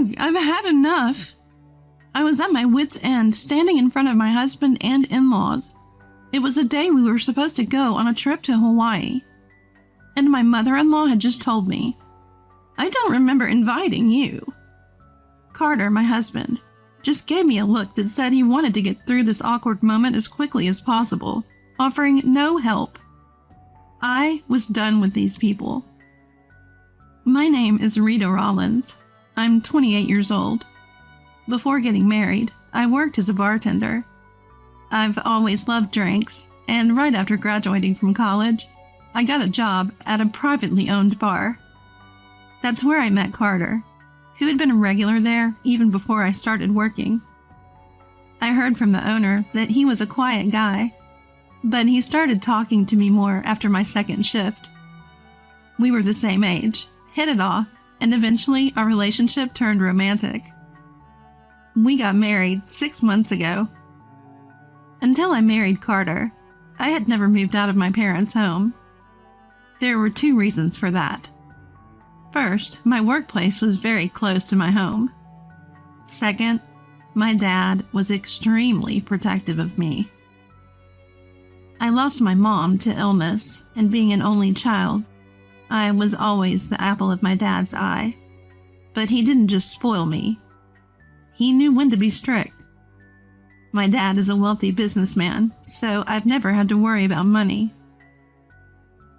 Ugh, I've had enough. I was at my wit's end, standing in front of my husband and in-laws. It was a day we were supposed to go on a trip to Hawaii. And my mother-in-law had just told me, "I don't remember inviting you." Carter, my husband, just gave me a look that said he wanted to get through this awkward moment as quickly as possible, offering no help. I was done with these people. My name is Rita Rollins. I'm 28 years old. Before getting married, I worked as a bartender. I've always loved drinks, and right after graduating from college, I got a job at a privately owned bar. That's where I met Carter, who had been a regular there even before I started working. I heard from the owner that he was a quiet guy, but he started talking to me more after my second shift. We were the same age, hit it off, and eventually our relationship turned romantic. We got married 6 months ago. Until I married Carter, I had never moved out of my parents' home. There were 2 reasons for that. First, my workplace was very close to my home. Second, my dad was extremely protective of me. I lost my mom to illness, and being an only child, I was always the apple of my dad's eye. But he didn't just spoil me. He knew when to be strict. My dad is a wealthy businessman, so I've never had to worry about money.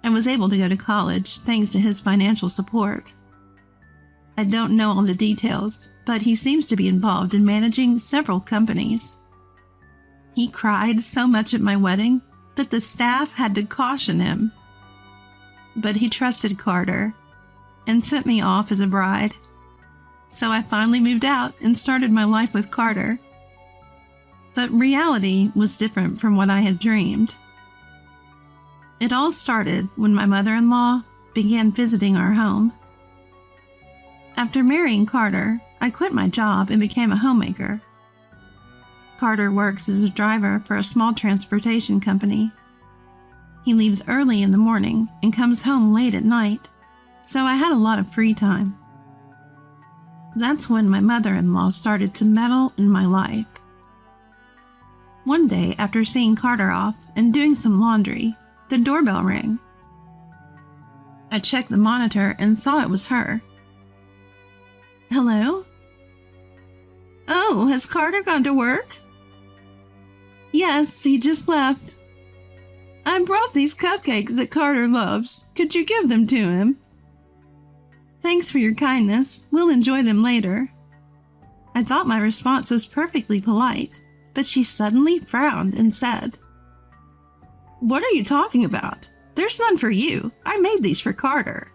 I was able to go to college thanks to his financial support. I don't know all the details, but he seems to be involved in managing several companies. He cried so much at my wedding that the staff had to caution him. But he trusted Carter and sent me off as a bride. So I finally moved out and started my life with Carter. But reality was different from what I had dreamed. It all started when my mother-in-law began visiting our home. After marrying Carter, I quit my job and became a homemaker. Carter works as a driver for a small transportation company. He leaves early in the morning and comes home late at night, so I had a lot of free time. That's when my mother-in-law started to meddle in my life. One day, after seeing Carter off and doing some laundry, the doorbell rang. I checked the monitor and saw it was her. "Hello?" "Oh, has Carter gone to work?" "Yes, he just left." "I brought these cupcakes that Carter loves. Could you give them to him?" "Thanks for your kindness. We'll enjoy them later." I thought my response was perfectly polite, but she suddenly frowned and said, "What are you talking about? There's none for you. I made these for Carter."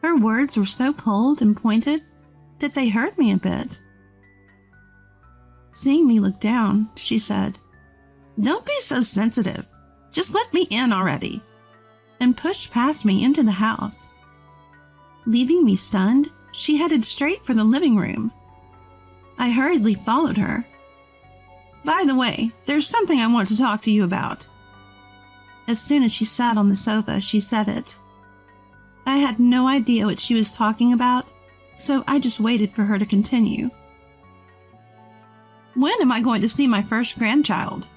Her words were so cold and pointed that they hurt me a bit. Seeing me look down, she said, "Don't be so sensitive. Just let me in already," and pushed past me into the house. Leaving me stunned, she headed straight for the living room. I hurriedly followed her. "By the way, there's something I want to talk to you about." As soon as she sat on the sofa, she said it. I had no idea what she was talking about, so I just waited for her to continue. "When am I going to see my first grandchild?"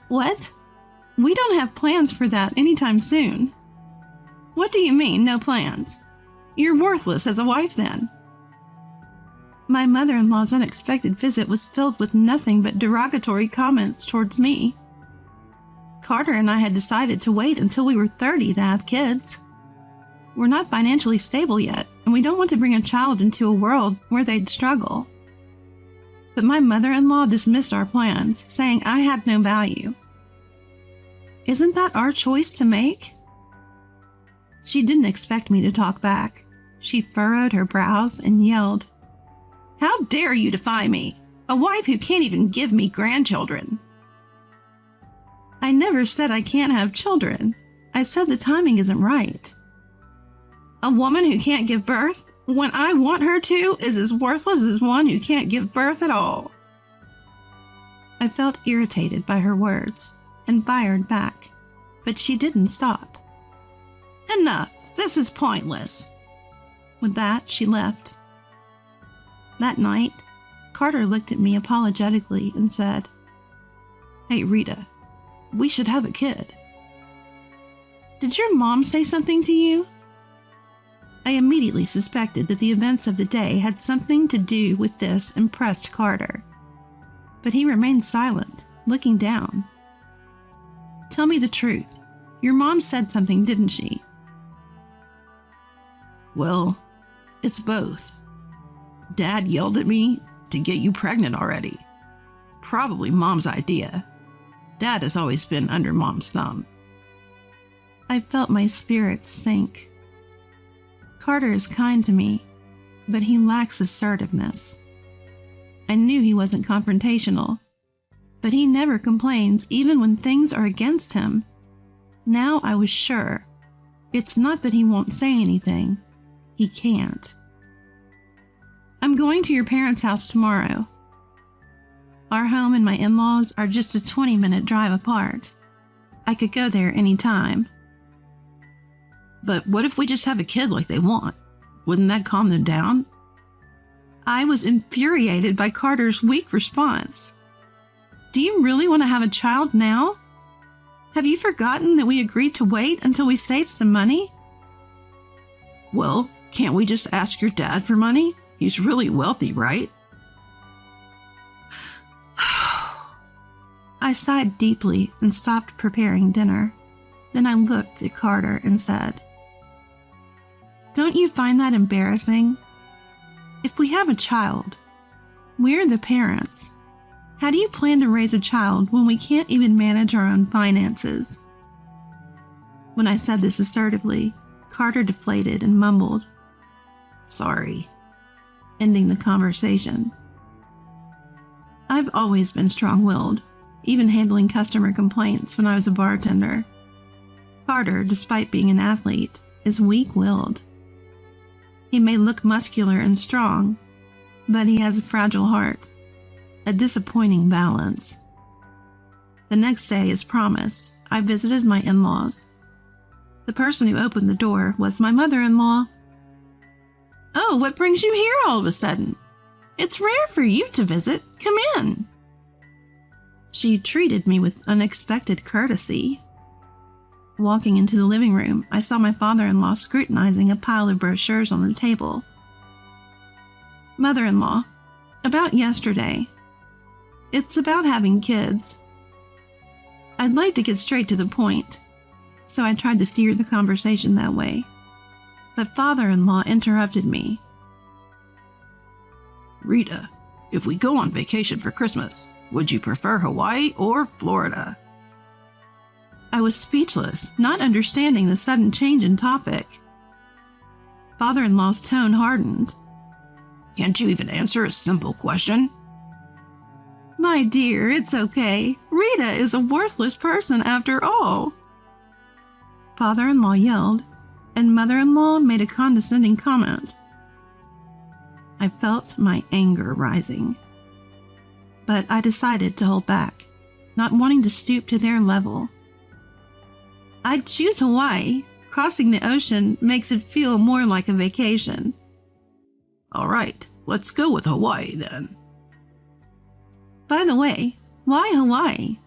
"What? We don't have plans for that anytime soon." "What do you mean, no plans? You're worthless as a wife then." My mother-in-law's unexpected visit was filled with nothing but derogatory comments towards me. Carter and I had decided to wait until we were 30 to have kids. We're not financially stable yet, and we don't want to bring a child into a world where they'd struggle. But my mother-in-law dismissed our plans, saying I had no value. Isn't that our choice to make? She didn't expect me to talk back. She furrowed her brows and yelled, "How dare you defy me, a wife who can't even give me grandchildren?" "I never said I can't have children. I said the timing isn't right." "A woman who can't give birth when I want her to is as worthless as one who can't give birth at all." I felt irritated by her words and fired back, but she didn't stop. "Enough! This is pointless." With that, she left, That night, Carter looked at me apologetically and said, "Hey, Rita, we should have a kid." "Did your mom say something to you?" I immediately suspected that the events of the day had something to do with this and pressed Carter. But he remained silent, looking down. "Tell me the truth. Your mom said something, didn't she?" "Well, it's both. Dad yelled at me to get you pregnant already. Probably Mom's idea. Dad has always been under Mom's thumb." I felt my spirits sink. Carter is kind to me, but he lacks assertiveness. I knew he wasn't confrontational, but he never complains even when things are against him. Now I was sure. It's not that he won't say anything. He can't. "I'm going to your parents' house tomorrow. Our home and my in-laws are just a 20-minute drive apart. I could go there any time." "But what if we just have a kid like they want? Wouldn't that calm them down?" I was infuriated by Carter's weak response. "Do you really want to have a child now? Have you forgotten that we agreed to wait until we saved some money?" "Well, can't we just ask your dad for money? He's really wealthy, right?" I sighed deeply and stopped preparing dinner. Then I looked at Carter and said, "Don't you find that embarrassing? If we have a child, we're the parents. How do you plan to raise a child when we can't even manage our own finances?" When I said this assertively, Carter deflated and mumbled, "Sorry," ending the conversation. I've always been strong-willed, even handling customer complaints when I was a bartender. Carter, despite being an athlete, is weak-willed. He may look muscular and strong, but he has a fragile heart, a disappointing balance. The next day, as promised, I visited my in-laws. The person who opened the door was my mother-in-law. "Oh, what brings you here all of a sudden? It's rare for you to visit. Come in." She treated me with unexpected courtesy. Walking into the living room, I saw my father-in-law scrutinizing a pile of brochures on the table. "Mother-in-law, about yesterday. It's about having kids." I'd like to get straight to the point, so I tried to steer the conversation that way. But father-in-law interrupted me. "Rita, if we go on vacation for Christmas, would you prefer Hawaii or Florida?" I was speechless, not understanding the sudden change in topic. Father-in-law's tone hardened. "Can't you even answer a simple question?" "My dear, it's okay. Rita is a worthless person after all." Father-in-law yelled, and mother-in-law made a condescending comment. I felt my anger rising. But I decided to hold back, not wanting to stoop to their level. "I'd choose Hawaii. Crossing the ocean makes it feel more like a vacation." "All right, let's go with Hawaii then." "By the way, why Hawaii?"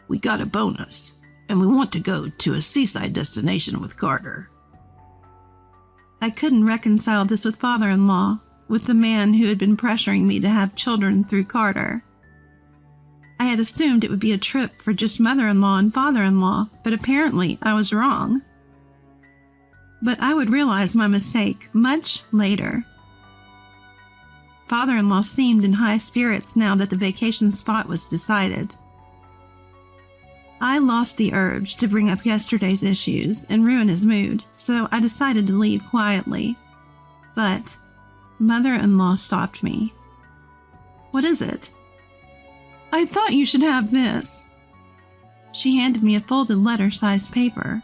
"We got a bonus, and we want to go to a seaside destination with Carter." I couldn't reconcile this with father-in-law, with the man who had been pressuring me to have children through Carter. I had assumed it would be a trip for just mother-in-law and father-in-law, but apparently I was wrong. But I would realize my mistake much later. Father-in-law seemed in high spirits now that the vacation spot was decided. I lost the urge to bring up yesterday's issues and ruin his mood, so I decided to leave quietly. But mother-in-law stopped me. "What is it?" "I thought you should have this." She handed me a folded letter-sized paper.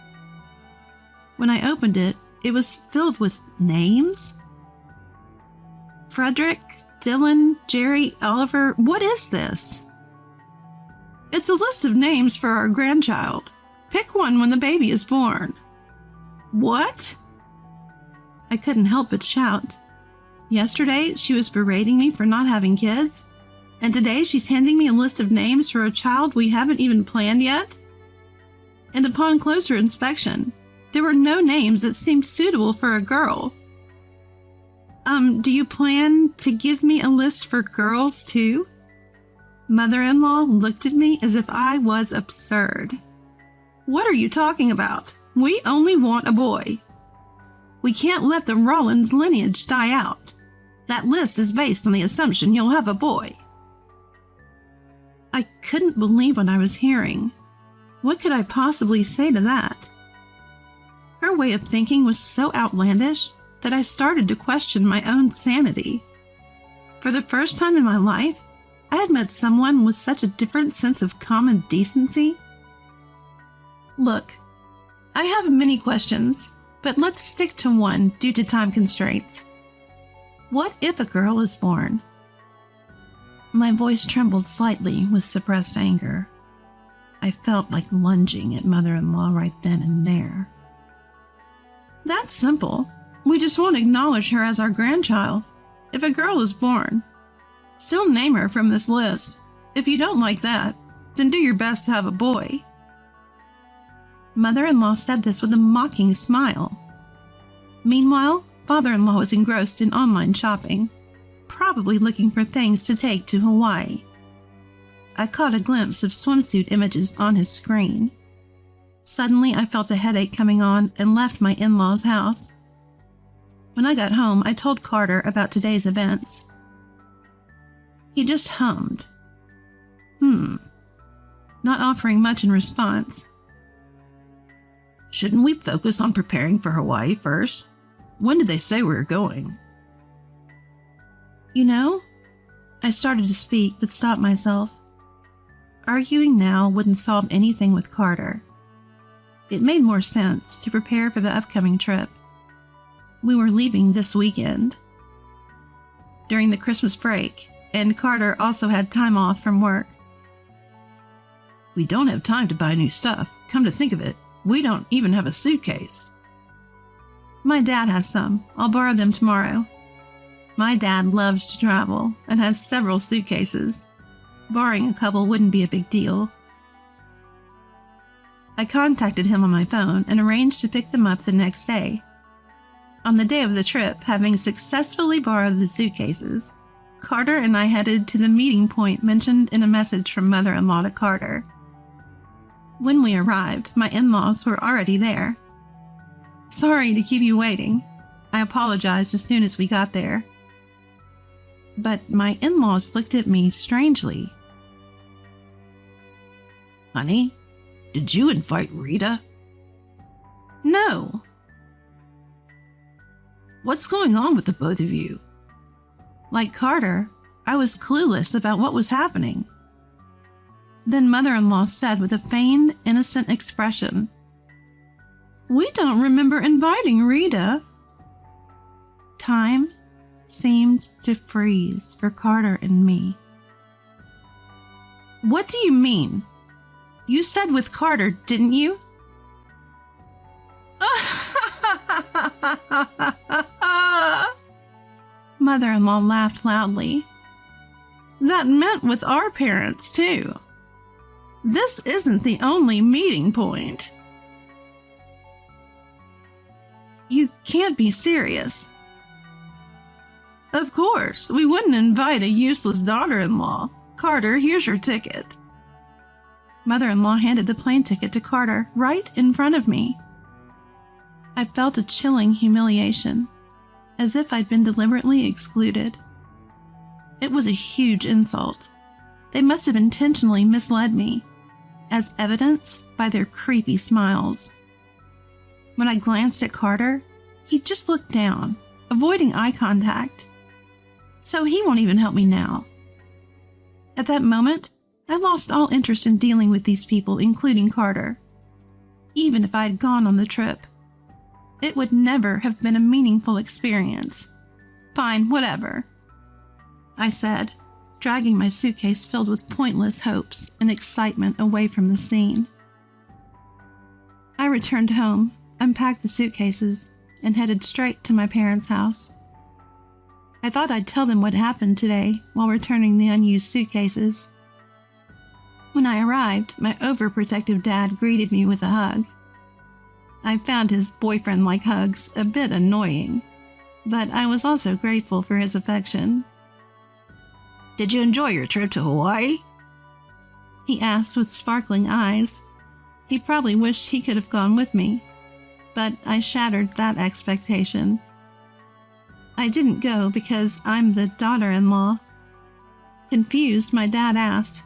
When I opened it, it was filled with names. Frederick, Dylan, Jerry, Oliver, what is this? "It's a list of names for our grandchild. Pick one when the baby is born." "What?" I couldn't help but shout. Yesterday, she was berating me for not having kids, and today she's handing me a list of names for a child we haven't even planned yet? And upon closer inspection, there were no names that seemed suitable for a girl. Do you plan to give me a list for girls too? Mother-in-law looked at me as if I was absurd. What are you talking about? We only want a boy. We can't let the Rollins lineage die out. That list is based on the assumption you'll have a boy. I couldn't believe what I was hearing. What could I possibly say to that? Her way of thinking was so outlandish that I started to question my own sanity. For the first time in my life, I had met someone with such a different sense of common decency. Look, I have many questions, but let's stick to one due to time constraints. What if a girl is born? My voice trembled slightly with suppressed anger. I felt like lunging at mother-in-law right then and there. That's simple. We just won't acknowledge her as our grandchild. If a girl is born, still name her from this list. If you don't like that, then do your best to have a boy. Mother-in-law said this with a mocking smile. Meanwhile, father-in-law was engrossed in online shopping, probably looking for things to take to Hawaii. I caught a glimpse of swimsuit images on his screen. Suddenly, I felt a headache coming on and left my in-laws' house. When I got home, I told Carter about today's events. He just hummed. Not offering much in response. Shouldn't we focus on preparing for Hawaii first? When did they say we were going? You know, I started to speak but stopped myself. Arguing now wouldn't solve anything with Carter. It made more sense to prepare for the upcoming trip. We were leaving this weekend, during the Christmas break, and Carter also had time off from work. We don't have time to buy new stuff. Come to think of it, we don't even have a suitcase. My dad has some. I'll borrow them tomorrow. My dad loves to travel and has several suitcases. Borrowing a couple wouldn't be a big deal. I contacted him on my phone and arranged to pick them up the next day. On the day of the trip, having successfully borrowed the suitcases, Carter and I headed to the meeting point mentioned in a message from mother-in-law to Carter. When we arrived, my in-laws were already there. Sorry to keep you waiting. I apologized as soon as we got there. But my in-laws looked at me strangely. Honey, did you invite Rita? No. What's going on with the both of you? Like Carter, I was clueless about what was happening. Then mother-in-law said with a feigned, innocent expression, "We don't remember inviting Rita." Time seemed to freeze for Carter and me. What do you mean? You said with Carter, didn't you? Mother-in-law laughed loudly. That meant with our parents, too. This isn't the only meeting point. You can't be serious. Of course, we wouldn't invite a useless daughter-in-law. Carter, here's your ticket. Mother-in-law handed the plane ticket to Carter right in front of me. I felt a chilling humiliation, as if I'd been deliberately excluded. It was a huge insult. They must have intentionally misled me, as evidenced by their creepy smiles. When I glanced at Carter, he just looked down, avoiding eye contact. So he won't even help me now. At that moment, I lost all interest in dealing with these people, including Carter. Even if I had gone on the trip, it would never have been a meaningful experience. Fine, whatever, I said, dragging my suitcase filled with pointless hopes and excitement away from the scene. I returned home, unpacked the suitcases, and headed straight to my parents' house. I thought I'd tell them what happened today while returning the unused suitcases. When I arrived, my overprotective dad greeted me with a hug. I found his boyfriend-like hugs a bit annoying, but I was also grateful for his affection. Did you enjoy your trip to Hawaii? He asked with sparkling eyes. He probably wished he could have gone with me, but I shattered that expectation. I didn't go because I'm the daughter-in-law. Confused, my dad asked,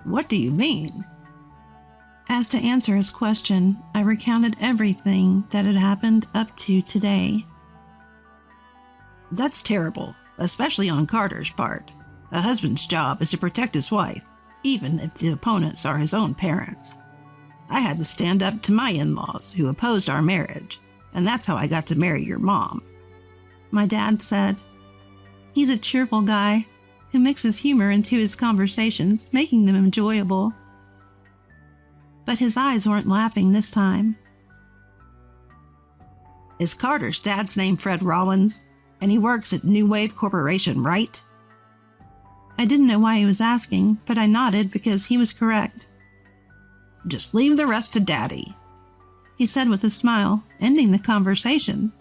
"What do you mean?" As to answer his question, I recounted everything that had happened up to today. That's terrible, especially on Carter's part. A husband's job is to protect his wife, even if the opponents are his own parents. I had to stand up to my in-laws who opposed our marriage, and that's how I got to marry your mom. My dad said. He's a cheerful guy who mixes humor into his conversations, making them enjoyable. But his eyes weren't laughing this time. Is Carter's dad's name Fred Rollins, and he works at New Wave Corporation, right? I didn't know why he was asking, but I nodded because he was correct. Just leave the rest to Daddy, he said with a smile, ending the conversation.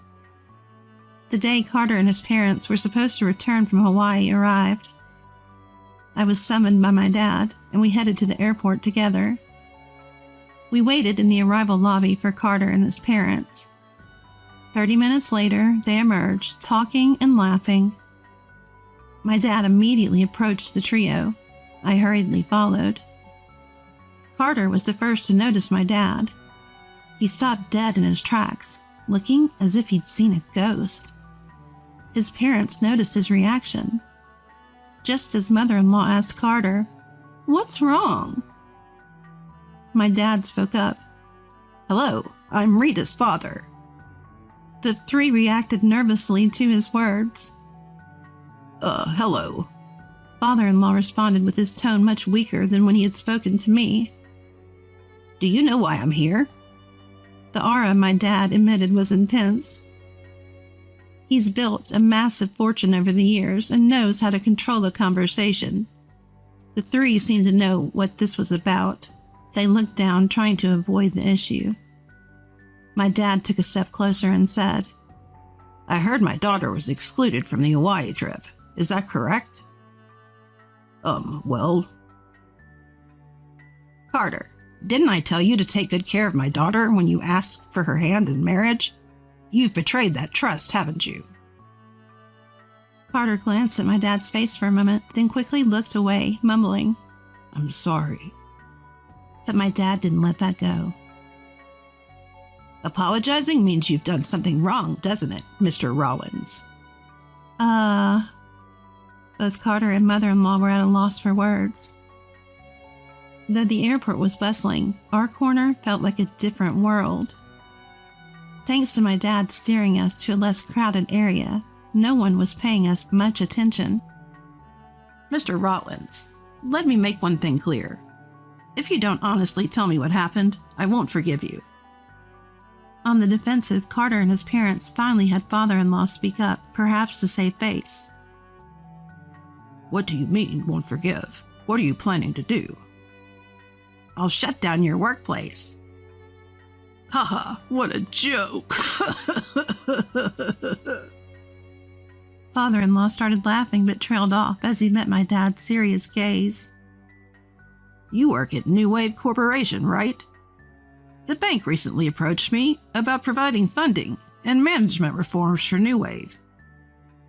The day Carter and his parents were supposed to return from Hawaii arrived. I was summoned by my dad, and we headed to the airport together. We waited in the arrival lobby for Carter and his parents. 30 minutes later, they emerged, talking and laughing. My dad immediately approached the trio. I hurriedly followed. Carter was the first to notice my dad. He stopped dead in his tracks, looking as if he'd seen a ghost. His parents noticed his reaction. Just as mother-in-law asked Carter, "What's wrong?" My dad spoke up. "Hello, I'm Rita's father." The three reacted nervously to his words. Hello." Father-in-law responded with his tone much weaker than when he had spoken to me. "Do you know why I'm here?" The aura my dad emitted was intense. He's built a massive fortune over the years and knows how to control a conversation. The three seemed to know what this was about. They looked down, trying to avoid the issue. My dad took a step closer and said, "I heard my daughter was excluded from the Hawaii trip. Is that correct?" Well... "Carter, didn't I tell you to take good care of my daughter when you asked for her hand in marriage? You've betrayed that trust, haven't you?" Carter glanced at my dad's face for a moment, then quickly looked away, mumbling, "I'm sorry." But my dad didn't let that go. "Apologizing means you've done something wrong, doesn't it, Mr. Rollins?" Both Carter and mother-in-law were at a loss for words. Though the airport was bustling, our corner felt like a different world. Thanks to my dad steering us to a less crowded area, no one was paying us much attention. "Mr. Rollins, let me make one thing clear. If you don't honestly tell me what happened, I won't forgive you." On the defensive, Carter and his parents finally had father-in-law speak up, perhaps to save face. "What do you mean, won't forgive? What are you planning to do?" "I'll shut down your workplace." "Haha, what a joke." Father-in-law started laughing but trailed off as he met my dad's serious gaze. "You work at New Wave Corporation, right? The bank recently approached me about providing funding and management reforms for New Wave.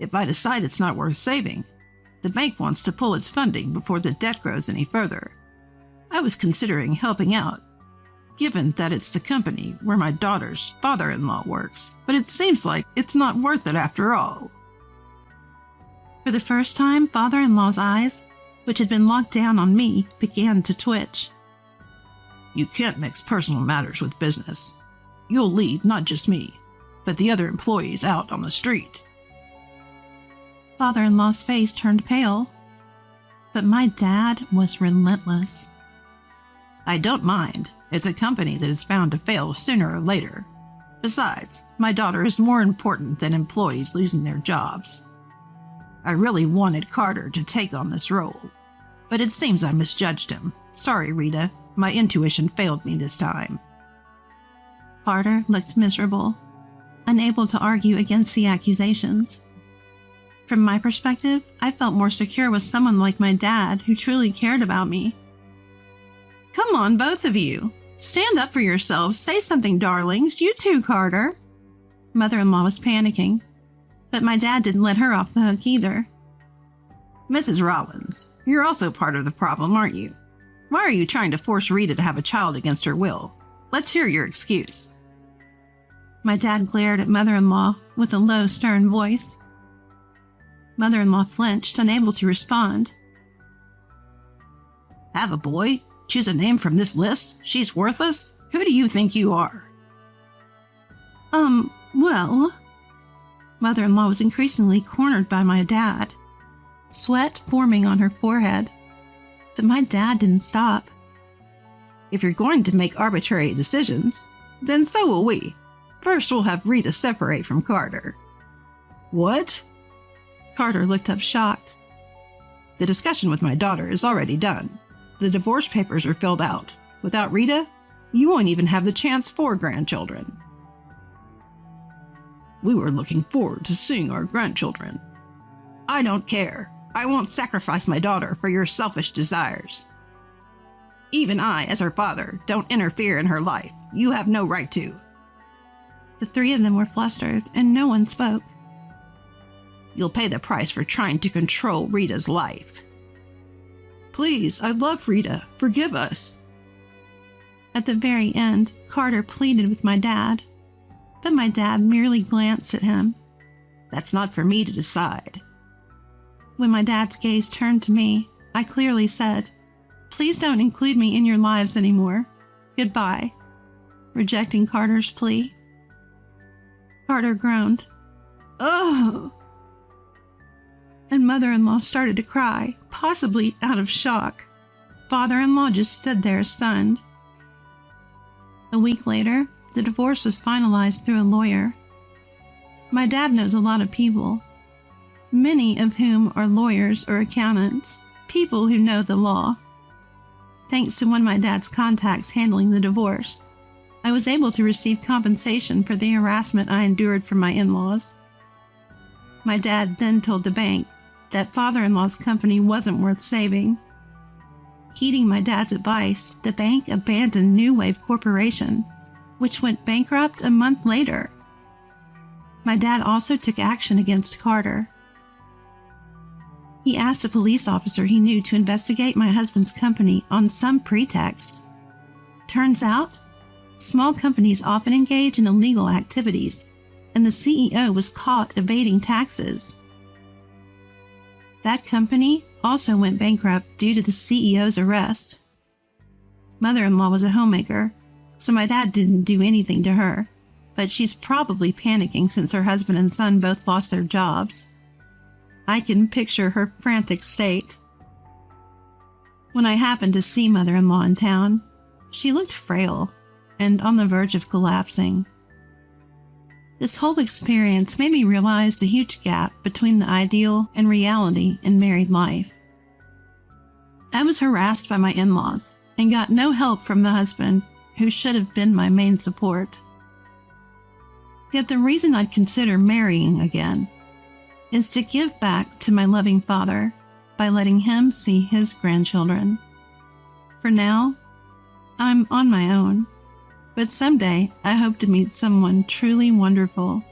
If I decide it's not worth saving, the bank wants to pull its funding before the debt grows any further. I was considering helping out, given that it's the company where my daughter's father-in-law works, but it seems like it's not worth it after all." For the first time, father-in-law's eyes, which had been locked down on me, began to twitch. "You can't mix personal matters with business. You'll leave not just me, but the other employees out on the street." Father-in-law's face turned pale, but my dad was relentless. "I don't mind. It's a company that is bound to fail sooner or later. Besides, my daughter is more important than employees losing their jobs." I really wanted Carter to take on this role, but it seems I misjudged him. Sorry, Rita. My intuition failed me this time. Carter looked miserable, unable to argue against the accusations. From my perspective, I felt more secure with someone like my dad who truly cared about me. Come on, both of you. Stand up for yourselves. Say something, darlings. You too, Carter. Mother-in-law was panicking, but my dad didn't let her off the hook either. Mrs. Rollins, you're also part of the problem, aren't you? Why are you trying to force Rita to have a child against her will? Let's hear your excuse. My dad glared at mother-in-law with a low, stern voice. Mother-in-law flinched, unable to respond. Have a boy? Choose a name from this list? She's worthless? Who do you think you are? Well... Mother-in-law was increasingly cornered by my dad, sweat forming on her forehead. But my dad didn't stop. If you're going to make arbitrary decisions, then so will we. First, we'll have Rita separate from Carter. What? Carter looked up shocked. The discussion with my daughter is already done. The divorce papers are filled out. Without Rita, you won't even have the chance for grandchildren. We were looking forward to seeing our grandchildren. I don't care. I won't sacrifice my daughter for your selfish desires. Even I, as her father, don't interfere in her life. You have no right to. The three of them were flustered, and no one spoke. You'll pay the price for trying to control Rita's life. Please, I love Rita. Forgive us. At the very end, Carter pleaded with my dad, but my dad merely glanced at him. That's not for me to decide. When my dad's gaze turned to me, I clearly said, "Please don't include me in your lives anymore. Goodbye," rejecting Carter's plea. Carter groaned, "Oh!" and mother-in-law started to cry, possibly out of shock. Father-in-law just stood there stunned. A week later, the divorce was finalized through a lawyer. My dad knows a lot of people, many of whom are lawyers or accountants, people who know the law. Thanks to one of my dad's contacts handling the divorce, I was able to receive compensation for the harassment I endured from my in-laws. My dad then told the bank that father-in-law's company wasn't worth saving. Heeding my dad's advice, the bank abandoned New Wave Corporation, which went bankrupt a month later. My dad also took action against Carter. He asked a police officer he knew to investigate my husband's company on some pretext. Turns out, small companies often engage in illegal activities, and the CEO was caught evading taxes. That company also went bankrupt due to the CEO's arrest. Mother-in-law was a homemaker, so my dad didn't do anything to her, but she's probably panicking since her husband and son both lost their jobs. I can picture her frantic state. When I happened to see mother-in-law in town, she looked frail and on the verge of collapsing. This whole experience made me realize the huge gap between the ideal and reality in married life. I was harassed by my in-laws and got no help from the husband who should have been my main support. Yet the reason I'd consider marrying again is to give back to my loving father by letting him see his grandchildren. For now, I'm on my own, but someday I hope to meet someone truly wonderful